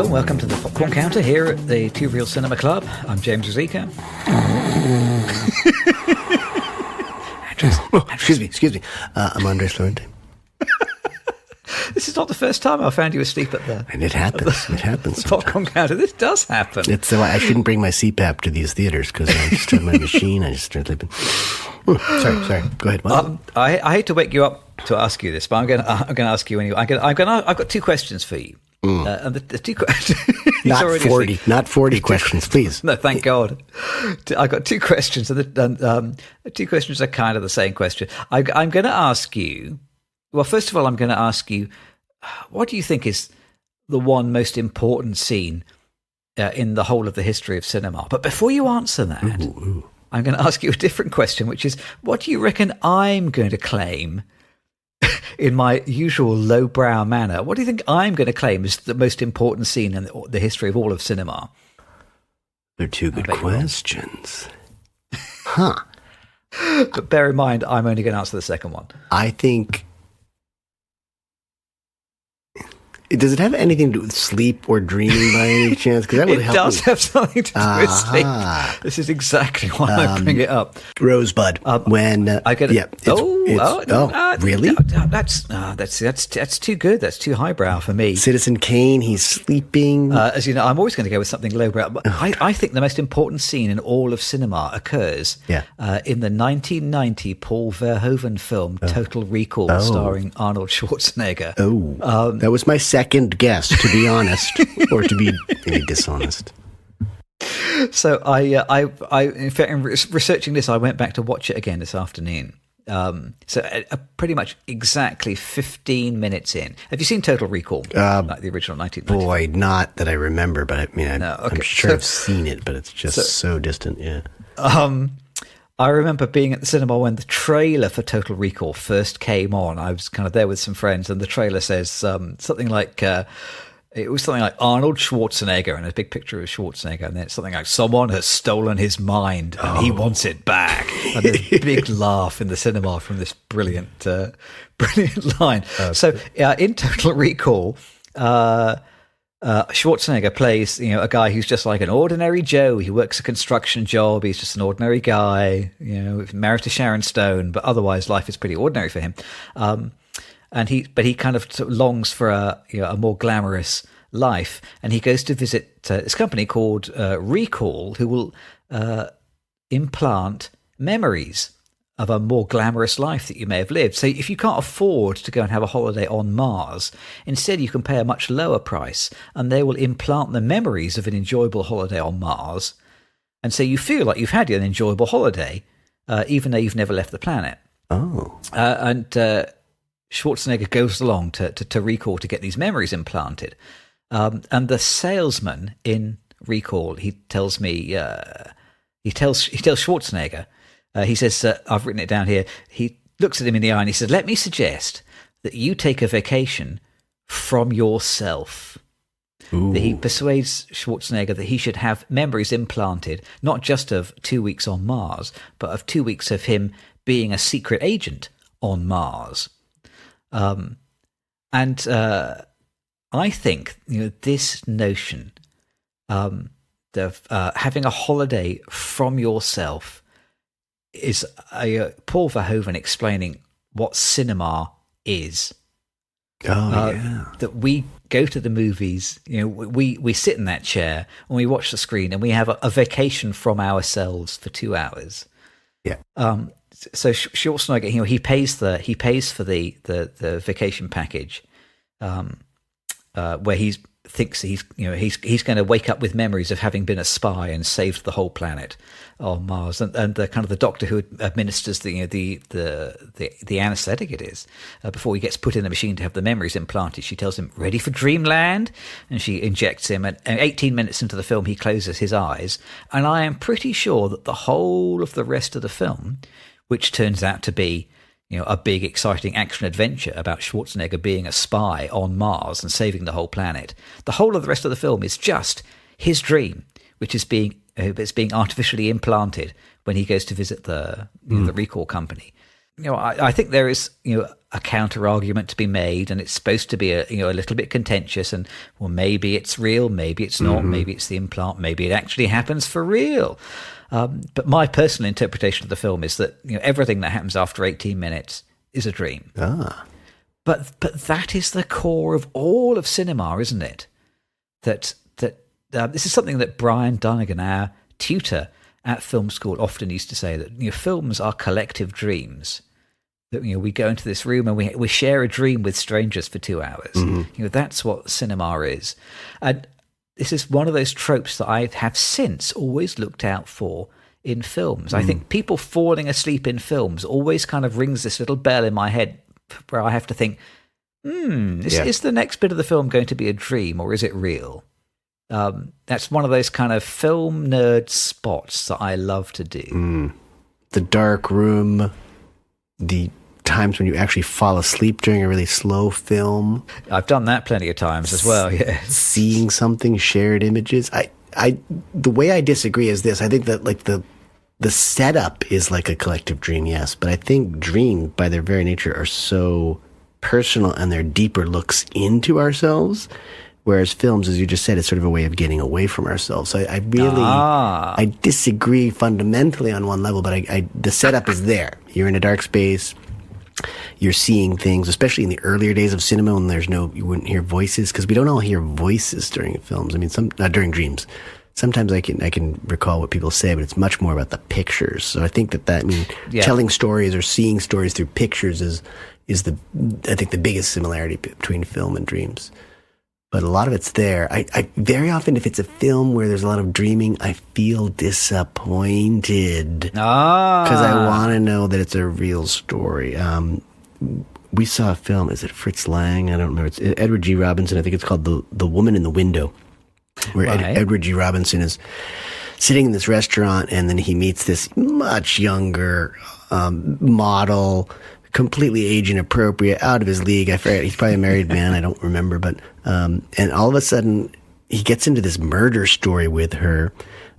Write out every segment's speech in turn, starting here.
and welcome to the Popcorn Counter here at the Two Real Cinema Club. I'm James Rosica. Excuse me. I'm Andres Lorente. This is not the first time I found you asleep at the... And it happens. It happens. Popcorn Counter. This does happen. It's I shouldn't bring my CPAP to these theaters because I just turn my machine. I just start sleeping. Sorry. Go ahead. I hate to wake you up to ask you this, but I'm going to ask you anyway. I've got two questions for you. And the two questions... Not 40 questions, please. No, thank God. I've got two questions, and the two questions are kind of the same question. I'm going to ask you... Well, first of all, I'm going to ask you, what do you think is the one most important scene in the whole of the history of cinema? But before you answer that, I'm going to ask you a different question, which is, what do you reckon I'm going to claim in my usual lowbrow manner? What do you think I'm going to claim is the most important scene in the history of all of cinema? They're two good questions. Huh. But bear in mind, I'm only going to answer the second one. I think... Does it have anything to do with sleep or dreaming by any chance? Because that would help. It does have something to do with sleep. This is exactly why I bring it up. Rosebud. When I get it. Yeah, really? That's too good. That's too highbrow for me. Citizen Kane. He's sleeping. As you know, I'm always going to go with something lowbrow. But I think the most important scene in all of cinema occurs in the 1990 Paul Verhoeven film Total Recall, starring Arnold Schwarzenegger. That was my second guess, to be honest, or to be maybe dishonest. So I in fact, in researching this, I went back to watch it again this afternoon. So pretty much exactly 15 minutes in. Have you seen Total Recall? Like the original 1990? Boy, not that I remember, but I mean, I'm sure I've seen it, but it's just so distant. Yeah. I remember being at the cinema when the trailer for Total Recall first came on. I was kind of there with some friends, and the trailer says something like, it was something like Arnold Schwarzenegger, and a big picture of Schwarzenegger, and then it's something like, someone has stolen his mind, and he wants it back. And there's a big laugh in the cinema from this brilliant line. So in Total Recall... Schwarzenegger plays, a guy who's just like an ordinary Joe. He works a construction job. He's just an ordinary guy, married to Sharon Stone, but otherwise life is pretty ordinary for him. But he kind of longs for a more glamorous life, and he goes to visit this company called Recall, who will implant memories of a more glamorous life that you may have lived. So if you can't afford to go and have a holiday on Mars, instead you can pay a much lower price, and they will implant the memories of an enjoyable holiday on Mars. And so you feel like you've had an enjoyable holiday, even though you've never left the planet. And Schwarzenegger goes along to Recall to get these memories implanted. And the salesman in Recall, he tells Schwarzenegger, he says, I've written it down here. He looks at him in the eye and he says, let me suggest that you take a vacation from yourself. That he persuades Schwarzenegger that he should have memories implanted, not just of 2 weeks on Mars, but of 2 weeks of him being a secret agent on Mars. And I think, this notion of having a holiday from yourself is Paul Verhoeven explaining what cinema is. That we go to the movies, we sit in that chair and we watch the screen and we have a vacation from ourselves for 2 hours. Yeah. So Schwarzenegger, he pays for the vacation package, where he thinks he's going to wake up with memories of having been a spy and saved the whole planet on Mars, and the kind of the doctor who administers the anesthetic before he gets put in the machine to have the memories implanted. She tells him, "Ready for dreamland?" and she injects him. And 18 minutes into the film, he closes his eyes, and I am pretty sure that the whole of the rest of the film, which turns out to be a big, exciting action adventure about Schwarzenegger being a spy on Mars and saving the whole planet. The whole of the rest of the film is just his dream, which is being artificially implanted when he goes to visit the Recall company. I think there is, a counter argument to be made, and it's supposed to be a little bit contentious. And well, maybe it's real, maybe it's not, maybe it's the implant, maybe it actually happens for real. But my personal interpretation of the film is that everything that happens after 18 minutes is a dream. But that is the core of all of cinema, isn't it? That this is something that Brian Dunnigan, our tutor at film school, often used to say, that films are collective dreams. That we go into this room and we share a dream with strangers for 2 hours. That's what cinema is, and this is one of those tropes that I have since always looked out for in films. I think people falling asleep in films always kind of rings this little bell in my head where I have to think, is the next bit of the film going to be a dream or is it real? That's one of those kind of film nerd spots that I love to do. The dark room, the times when you actually fall asleep during a really slow film. I've done that plenty of times as well, yeah. Seeing something, shared images. The way I disagree is this. I think that like the setup is like a collective dream, yes, but I think dreams by their very nature are so personal and they're deeper looks into ourselves. Whereas films, as you just said, is sort of a way of getting away from ourselves. So I really, I disagree fundamentally on one level, but the setup is there. You're in a dark space. You're seeing things, especially in the earlier days of cinema when you wouldn't hear voices, because we don't all hear voices during films. I mean, during dreams. Sometimes I can recall what people say, but it's much more about the pictures. So I think telling stories or seeing stories through pictures is I think the biggest similarity between film and dreams. But a lot of it's there. I very often, if it's a film where there's a lot of dreaming, I feel disappointed because I want to know that it's a real story. We saw a film. Is it Fritz Lang? I don't remember. It's Edward G. Robinson. I think it's called The Woman in the Window, where Edward G. Robinson is sitting in this restaurant, and then he meets this much younger model, completely age inappropriate, out of his league. I forget. He's probably a married man. I don't remember. But and all of a sudden, he gets into this murder story with her,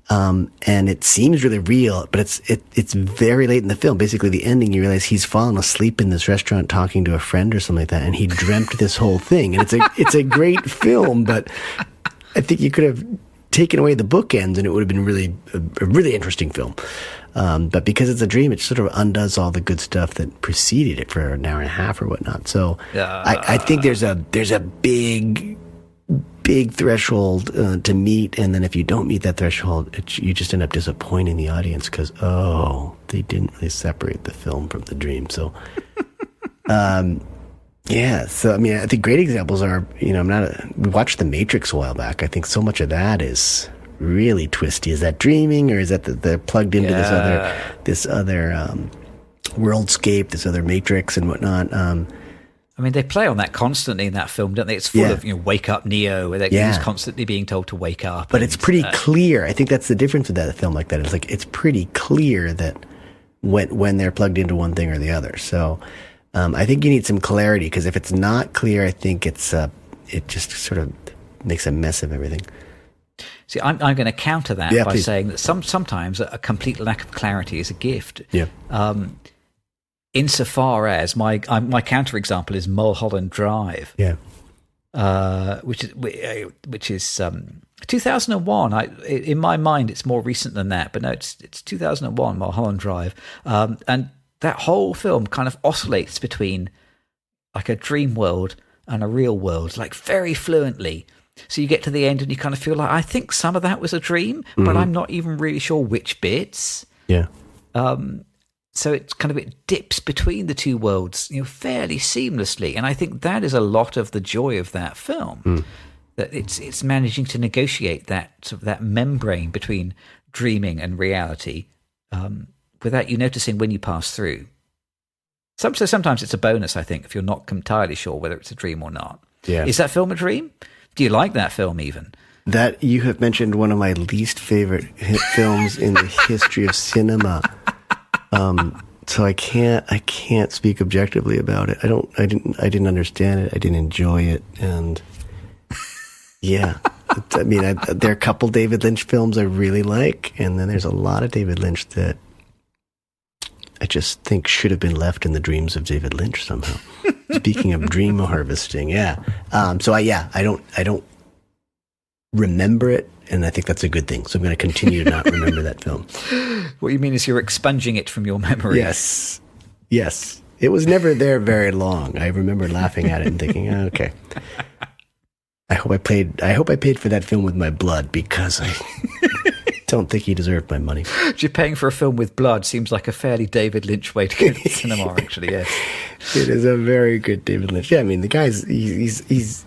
and it seems really real. But it's very late in the film. Basically, the ending, you realize he's fallen asleep in this restaurant talking to a friend or something like that, and he dreamt this whole thing. And it's a great film, but I think you could have taken away the bookends, and it would have been a really interesting film. But because it's a dream, it sort of undoes all the good stuff that preceded it for an hour and a half or whatnot. So I think there's a big threshold to meet, and then if you don't meet that threshold, you just end up disappointing the audience because they didn't really separate the film from the dream. So so I mean, I think great examples are we watched The Matrix a while back. I think so much of that is really twisty. Is that dreaming, or is that they're plugged into this other worldscape, this other matrix and whatnot? I mean, they play on that constantly in that film, don't they? It's full of wake up Neo, where he's constantly being told to wake up. But it's pretty clear. I think that's the difference with that film like that. It's like it's pretty clear that when they're plugged into one thing or the other. So I think you need some clarity, because if it's not clear, I think it just sort of makes a mess of everything. See, I'm going to counter that by saying that sometimes a complete lack of clarity is a gift. Yeah. Insofar as my counterexample is Mulholland Drive. Yeah. Which is 2001. In my mind, it's more recent than that, but no, it's 2001. Mulholland Drive, and that whole film kind of oscillates between like a dream world and a real world, like very fluently. So you get to the end and you kind of feel like, I think some of that was a dream, but I'm not even really sure which bits. Yeah. So it dips between the two worlds, fairly seamlessly. And I think that is a lot of the joy of that film, that it's managing to negotiate that membrane between dreaming and reality, without you noticing when you pass through. So sometimes it's a bonus, I think, if you're not entirely sure whether it's a dream or not. Yeah. Is that film a dream? Do you like that film even? That you have mentioned one of my least favorite films in the history of cinema. So I can't speak objectively about it. I didn't understand it. I didn't enjoy it. And yeah, I mean, there are a couple David Lynch films I really like, and then there's a lot of David Lynch that I just think should have been left in the dreams of David Lynch somehow. Speaking of dream harvesting, yeah. I don't remember it, and I think that's a good thing. So I'm going to continue to not remember that film. What you mean is you're expunging it from your memory. Yes. It was never there very long. I remember laughing at it and thinking, oh, okay. I hope I paid for that film with my blood, because I don't think he deserved my money. You're paying for a film with blood seems like a fairly David Lynch way to go to the cinema, actually, yes. It is a very good David Lynch. Yeah, I mean, the guy's, he's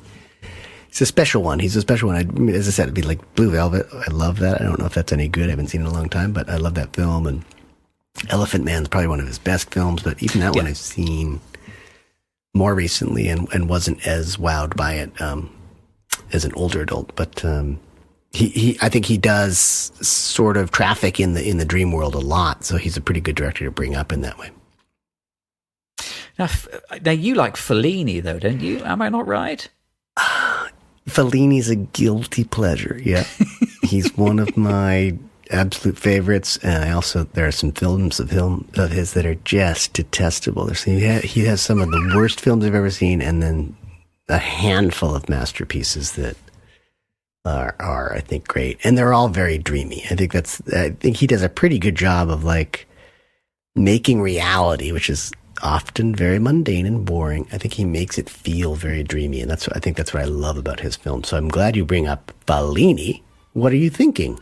a special one. He's a special one. As I said, it'd be like Blue Velvet. I love that. I don't know if that's any good. I haven't seen it in a long time, but I love that film. And Elephant Man's probably one of his best films, but even that one I've seen more recently and wasn't as wowed by it as an older adult. But I think he does sort of traffic in the dream world a lot, so he's a pretty good director to bring up in that way. Now you like Fellini, though, don't you? Am I not right? Fellini's a guilty pleasure, yeah. He's one of my absolute favorites, and there are some films of his that are just detestable. He has some of the worst films I've ever seen, and then a handful of masterpieces that are I think great, and they're all very dreamy. I think he does a pretty good job of like making reality, which is often very mundane and boring. I think he makes it feel very dreamy, and I think that's what I love about his film. So I'm glad you bring up Fellini. What are you thinking?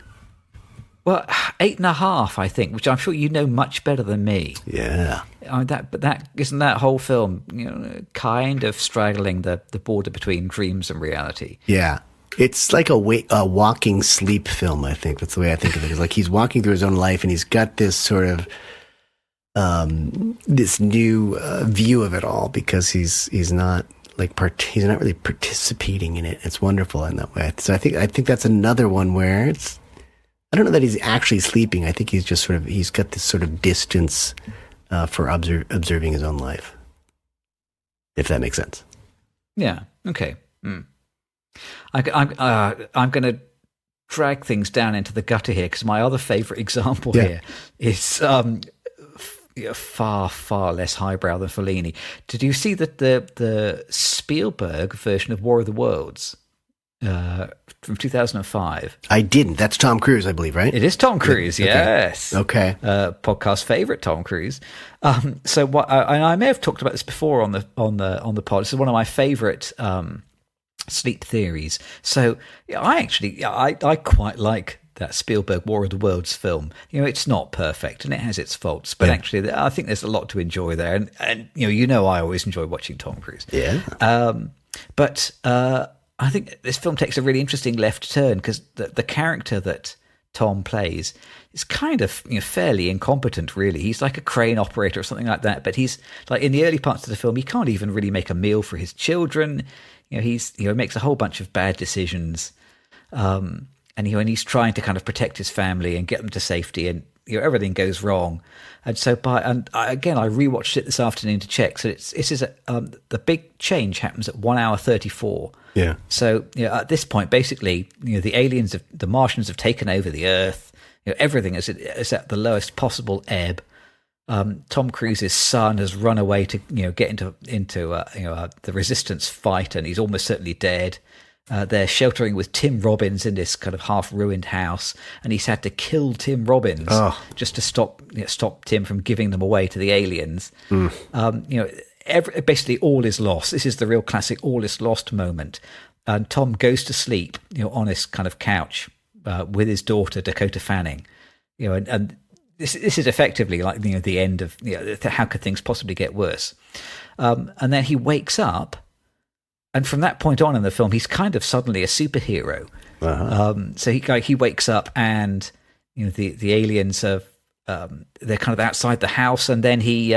Well, 8.5, I think, which I'm sure you know much better than me. Yeah. That isn't that whole film, kind of straddling the border between dreams and reality. Yeah. It's like a walking sleep film, I think. That's the way I think of it. It's like he's walking through his own life, and he's got this sort of this new view of it all, because he's not he's not really participating in it. It's wonderful in that way. So I think that's another one where I don't know that he's actually sleeping. I think he's just he's got this sort of distance for observing his own life, if that makes sense. Yeah. Okay. I'm going to drag things down into the gutter here, because my other favorite example here is far, far less highbrow than Fellini. Did you see the Spielberg version of War of the Worlds from 2005? I didn't. That's Tom Cruise, I believe, right? It is Tom Cruise, yes. Okay. Podcast favorite Tom Cruise. So what I may have talked about this before on the pod. This is one of my favorite sleep theories. So I quite like that Spielberg War of the Worlds film. It's not perfect and it has its faults, but actually I think there's a lot to enjoy there. And I always enjoy watching Tom Cruise. Yeah. But I think this film takes a really interesting left turn, because the character that Tom plays is kind of fairly incompetent, really. He's like a crane operator or something like that, but he's like, in the early parts of the film, he can't even really make a meal for his children. He makes a whole bunch of bad decisions, and he's trying to kind of protect his family and get them to safety, and everything goes wrong. And so I rewatched it this afternoon to check. So the big change happens at 1 hour 34. Yeah. So at this point, basically, the Martians have taken over the Earth. Everything is at the lowest possible ebb. Tom Cruise's son has run away to get into the resistance fight, and he's almost certainly dead. They're sheltering with Tim Robbins in this kind of half-ruined house, and he's had to kill Tim Robbins just to stop Tim from giving them away to the aliens. Basically all is lost. This is the real classic all is lost moment. And Tom goes to sleep, on his kind of couch with his daughter Dakota Fanning, and this is effectively like the end of how could things possibly get worse? And then he wakes up. And from that point on in the film, he's kind of suddenly a superhero. Uh-huh. So he wakes up, and the aliens are they're kind of outside the house, and then he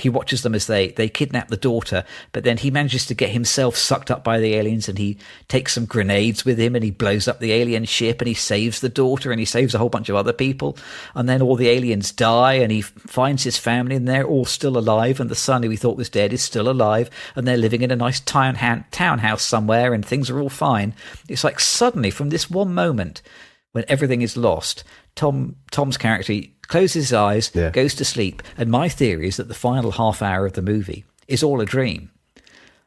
watches them as they kidnap the daughter. But then he manages to get himself sucked up by the aliens, and he takes some grenades with him, and he blows up the alien ship, and he saves the daughter, and he saves a whole bunch of other people. And then all the aliens die, and he finds his family, and they're all still alive, and the son who he thought was dead is still alive, and they're living in a nice townhouse somewhere, and things are all fine. It's like suddenly, from this one moment when everything is lost, Tom's character closes his eyes, Yeah. goes to sleep. And my theory is that the final half hour of the movie is all a dream.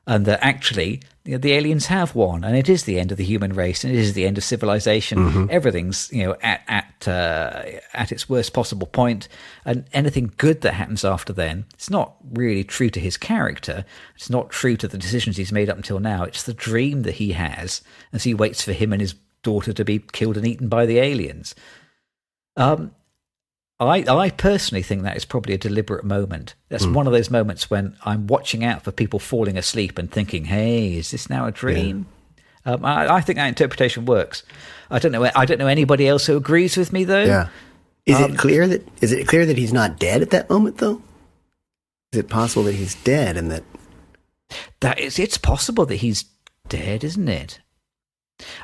And that actually the aliens have won, and it is the end of the human race, and it is the end of civilization. Everything's at its worst possible point, and anything good that happens after then, it's not really true to his character. It's not true to the decisions he's made up until now. It's the dream that he has, as he waits for him and his daughter to be killed and eaten by the aliens. I personally think that is probably a deliberate moment. That's one of those moments when I'm watching out for people falling asleep and thinking, "Hey, is this now a dream?" Yeah. I think that interpretation works. I don't know anybody else who agrees with me though. Yeah. Is it clear that he's not dead at that moment though? Is it possible that he's dead and it's possible that he's dead, isn't it?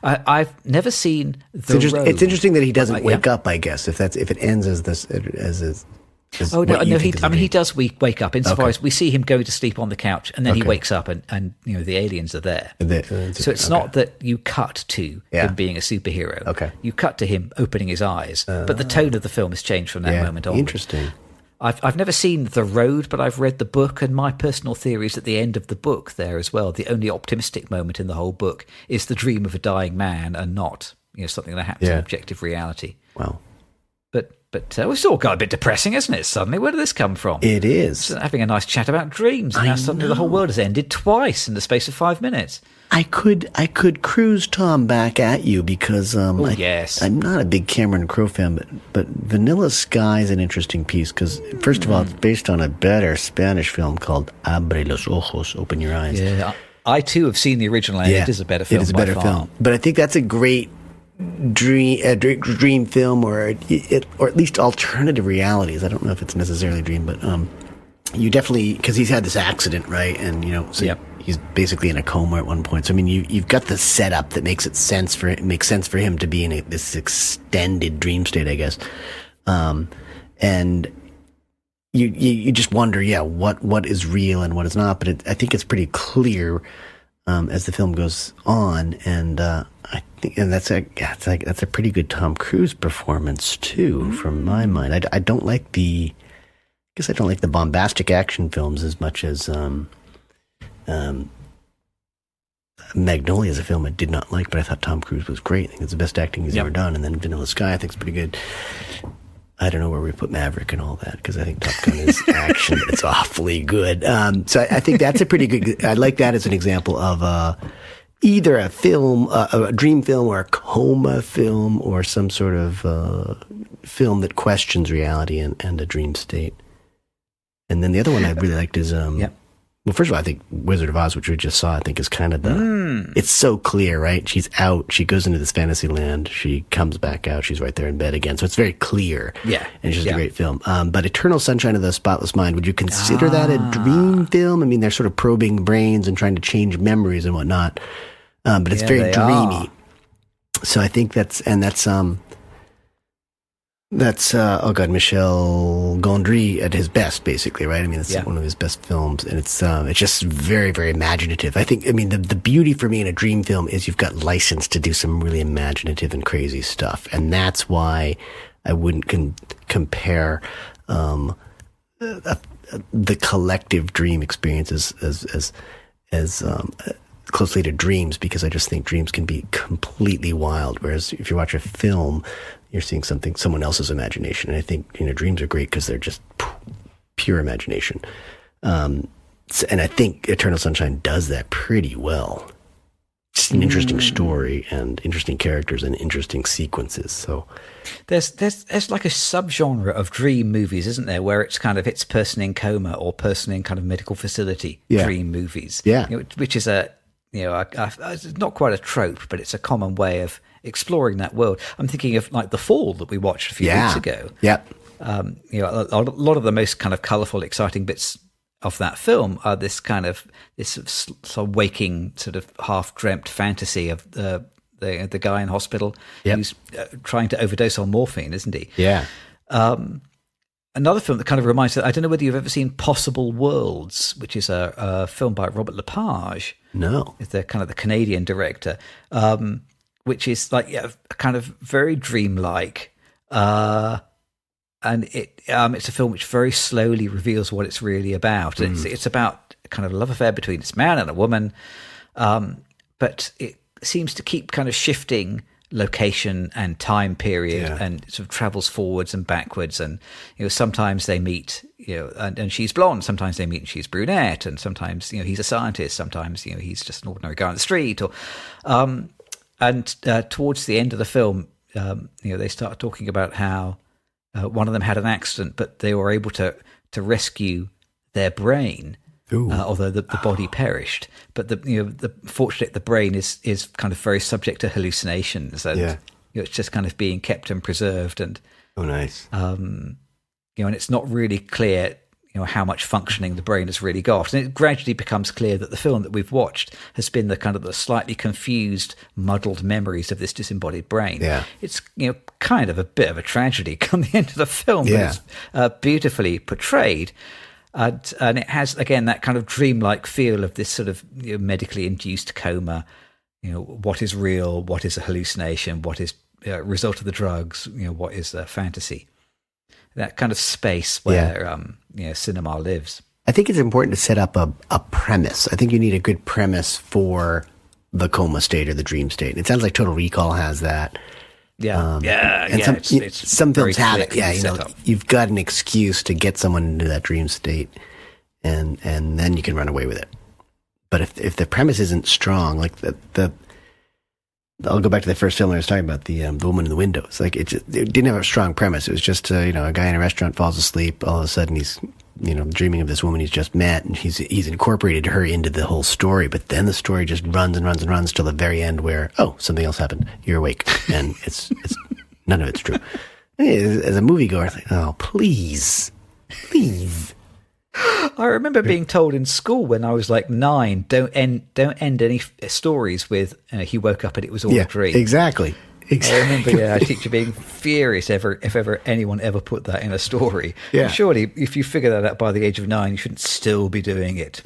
I've never seen the road. It's interesting that he doesn't wake up. I guess if it ends as this as he does wake up insofar as we see him go to sleep on the couch, and then he wakes up and the aliens are there. So it's not that you cut to him being a superhero. Okay, you cut to him opening his eyes, but the tone of the film has changed from that moment on. Interesting. I've never seen The Road, but I've read the book, and my personal theory is at the end of the book there as well. The only optimistic moment in the whole book is the dream of a dying man, and not something that happens in objective reality. Wow. But it's all got a bit depressing, isn't it? Suddenly, where did this come from? It is. Just having a nice chat about dreams, and now suddenly the whole world has ended twice in the space of 5 minutes. I could cruise Tom back at you because yes. I'm not a big Cameron Crowe fan, but Vanilla Sky is an interesting piece because first of all, it's based on a better Spanish film called Abre los ojos, Open Your Eyes. Yeah, I too have seen the original, and it is a better film. It is a better film, but I think that's a great dream film, or at least alternative realities. I don't know if it's necessarily dream, but you definitely, because he's had this accident, right? And he's basically in a coma at one point. So I mean, you've got the setup that makes sense for him to be in this extended dream state, I guess. And you just wonder, what is real and what is not. But I think it's pretty clear as the film goes on, and I think, and that's a pretty good Tom Cruise performance too, from my mind. I don't like the bombastic action films as much as Magnolia is a film I did not like, but I thought Tom Cruise was great. I think it's the best acting he's ever done. And then Vanilla Sky I think is pretty good. I don't know where we put Maverick and all that, because I think Top Gun is action, but it's awfully good. So I think that's a pretty good. I like that as an example of either a film, a dream film, or a coma film, or some sort of film that questions reality and a dream state. And then the other one I really liked is well, first of all, I think Wizard of Oz, which we just saw, I think is kind of it's so clear, right? She's out, she goes into this fantasy land, she comes back out, she's right there in bed again. So it's very clear. Yeah. And it's just a great film. But Eternal Sunshine of the Spotless Mind, would you consider that a dream film? I mean, they're sort of probing brains and trying to change memories and whatnot. But it's very dreamy. So I think that's Michel Gondry at his best, basically, right? I mean, it's one of his best films, and it's just very, very imaginative. I think, the beauty for me in a dream film is you've got license to do some really imaginative and crazy stuff, and that's why I wouldn't compare the collective dream experience as closely to dreams, because I just think dreams can be completely wild, whereas if you watch a film, you're seeing someone else's imagination. And I think, dreams are great because they're just pure imagination. And I think Eternal Sunshine does that pretty well. Just an interesting story and interesting characters and interesting sequences. So there's like a subgenre of dream movies, isn't there, where it's kind of it's person in coma or person in kind of medical facility dream movies. Yeah. Which is it's not quite a trope, but it's a common way of exploring that world. I'm thinking of like The Fall that we watched a few weeks ago. Yep. A lot of the most kind of colourful, exciting bits of that film are this sort of waking, sort of half-dreamt fantasy of the guy in hospital who's trying to overdose on morphine, isn't he? Yeah. Another film that kind of reminds me, I don't know whether you've ever seen Possible Worlds, which is a film by Robert Lepage. No. It's the Canadian director, which is like a kind of very dreamlike, it's a film which very slowly reveals what it's really about. It's about kind of a love affair between this man and a woman, but it seems to keep kind of shifting location and time period, and sort of travels forwards and backwards. And sometimes they meet, and she's blonde. Sometimes they meet and she's brunette. And sometimes he's a scientist. Sometimes he's just an ordinary guy on the street. Or towards the end of the film, they start talking about how one of them had an accident, but they were able to rescue their brain. Although the body perished, but fortunately the brain is kind of very subject to hallucinations, and it's just kind of being kept and preserved, and nice. And it's not really clear how much functioning the brain has really got, and it gradually becomes clear that the film that we've watched has been the kind of the slightly confused, muddled memories of this disembodied brain. It's kind of a bit of a tragedy come the end of the film, but it's beautifully portrayed. And it has, again, that kind of dreamlike feel of this sort of medically induced coma. What is real? What is a hallucination? What is a result of the drugs? What is a fantasy? That kind of space where cinema lives. I think it's important to set up a premise. I think you need a good premise for the coma state or the dream state. It sounds like Total Recall has that. Some films have it. You've got an excuse to get someone into that dream state, and then you can run away with it. But if the premise isn't strong, like I'll go back to the first film I was talking about, the woman in the window. It's like it didn't have a strong premise. It was just a guy in a restaurant falls asleep. All of a sudden he's dreaming of this woman he's just met, and he's incorporated her into the whole story. But then the story just runs and runs and runs till the very end, where something else happened. You're awake, and it's none of it's true. As a moviegoer, it's like, please. I remember being told in school when I was like 9, don't end any stories with he woke up and it was all a dream. Exactly. I remember a teacher being furious if ever anyone ever put that in a story. Surely, if you figure that out by the age of 9, you shouldn't still be doing it.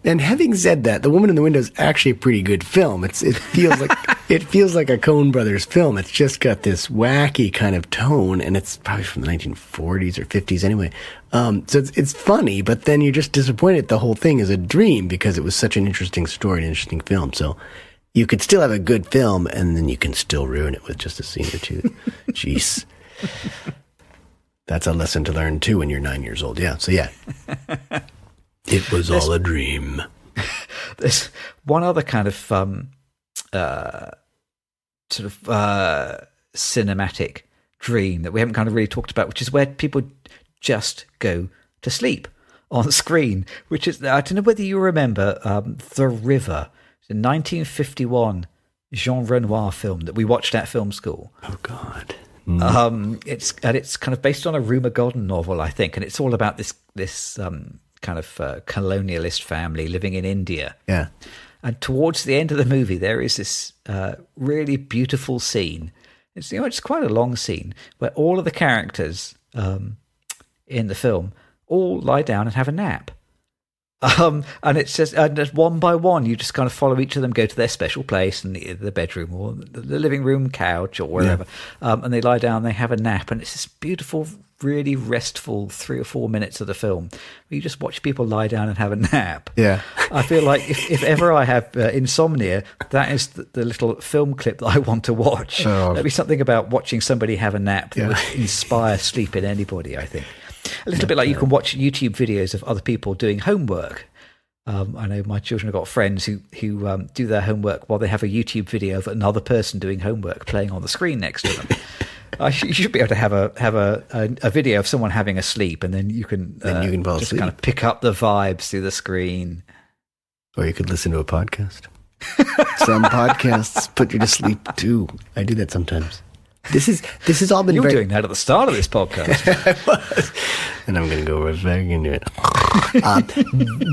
And having said that, The Woman in the Window is actually a pretty good film. It feels like a Coen Brothers film. It's just got this wacky kind of tone, and it's probably from the 1940s or 50s anyway. So it's funny, but then you're just disappointed the whole thing is a dream because it was such an interesting story, an interesting film. So you could still have a good film, and then you can still ruin it with just a scene or two. Jeez. That's a lesson to learn, too, when you're 9 years old. So it was all a dream. There's one other kind of cinematic dream that we haven't kind of really talked about, which is where people just go to sleep on screen, which is, I don't know whether you remember The River. It's a 1951 Jean Renoir film that we watched at film school. Oh, God. It's kind of based on a Rue McGodden novel, I think, and it's all about this kind of colonialist family living in India. And towards the end of the movie, there is this really beautiful scene. It's quite a long scene where all of the characters in the film all lie down and have a nap. And it's just one by one, you just kind of follow each of them, go to their special place in the bedroom or the living room couch or wherever, and they lie down, they have a nap, and it's this beautiful, really restful 3 or 4 minutes of the film where you just watch people lie down and have a nap. I feel like if ever I have insomnia, that is the little film clip that I want to watch. There'll be something about watching somebody have a nap that would inspire sleep in anybody, I think. A little bit like you can watch YouTube videos of other people doing homework. I know my children have got friends who do their homework while they have a YouTube video of another person doing homework playing on the screen next to them. You should be able to have a video of someone having a sleep, and then you can fall just asleep. kind of pick up the vibes through the screen. Or you could listen to a podcast. Some podcasts put you to sleep too. I do that sometimes. This has all been. You're doing that at the start of this podcast. I was. And I'm going to go right back into it.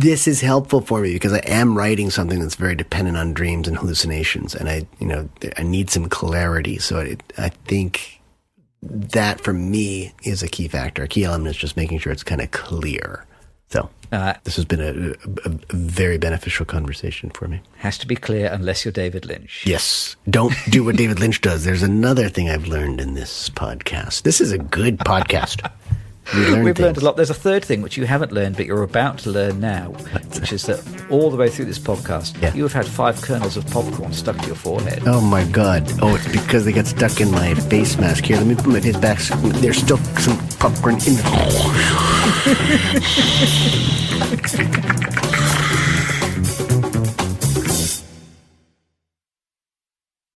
This is helpful for me because I am writing something that's very dependent on dreams and hallucinations, and I need some clarity. So I think that for me is a key factor. A key element is just making sure it's kind of clear. So this has been a very beneficial conversation for me. Has to be clear, unless you're David Lynch. Yes. Don't do what David Lynch does. There's another thing I've learned in this podcast. This is a good podcast. We've learned a lot. There's a third thing which you haven't learned, but you're about to learn now, which is that all the way through this podcast, you have had 5 kernels of popcorn stuck to your forehead. Oh, my God. Oh, it's because they got stuck in my face mask. Here, let me put my face back. There's still some popcorn in there.